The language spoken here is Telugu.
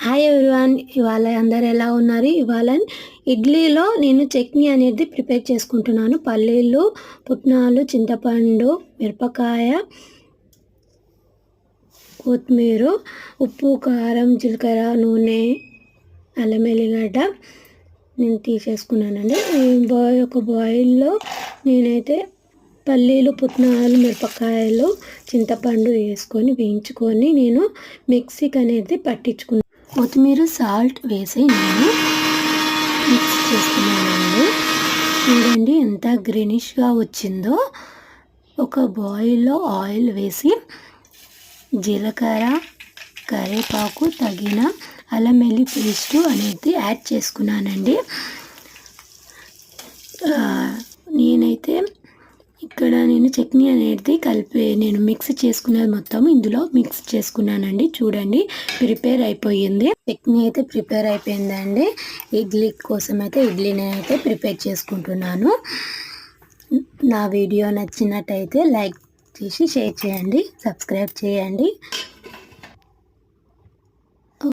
హాయ్ ఎవ్రీవన్, ఇవాళ అందరు ఎలా ఉన్నారు? ఇవాళ ఇడ్లీలో నేను చట్నీ అనేది ప్రిపేర్ చేసుకుంటున్నాను. పల్లీలు, పుట్నాలు, చింతపండు, మిరపకాయ, కొత్తిమీర, ఉప్పు, కారం, జీలకర్ర, నూనె, అల్లం వెల్లిగడ్డ నేను తీసేసుకున్నానండి. ఒక బాయిల్లో నేనైతే పల్లీలు, పుట్నాలు, మిరపకాయలు, చింతపండు వేసుకొని వేయించుకొని నేను మిక్సీకి అనేది పట్టించుకున్నాను. కొత్తిమీర, సాల్ట్ వేసి నేను మిక్స్ చేసుకున్నానండి. చూడండి ఎంత గ్రీనిష్గా వచ్చిందో. ఒక బాయిల్లో ఆయిల్ వేసి జీలకర్ర, కరివేపాకు, తగిన అల్లం వెల్లి పేస్ట్ అనేది యాడ్ చేసుకున్నానండి. నేనైతే ఇక్కడ నేను చట్నీ అనేది నేను మిక్స్ చేసుకున్నది మొత్తం ఇందులో మిక్స్ చేసుకున్నానండి. చూడండి ప్రిపేర్ అయిపోయింది. చట్నీ అయితే ప్రిపేర్ అయిపోయిందండి. ఇడ్లీ కోసం అయితే ఇడ్లీని అయితే ప్రిపేర్ చేసుకుంటున్నాను. నా వీడియో నచ్చినట్టయితే లైక్ చేసి షేర్ చేయండి, సబ్స్క్రైబ్ చేయండి.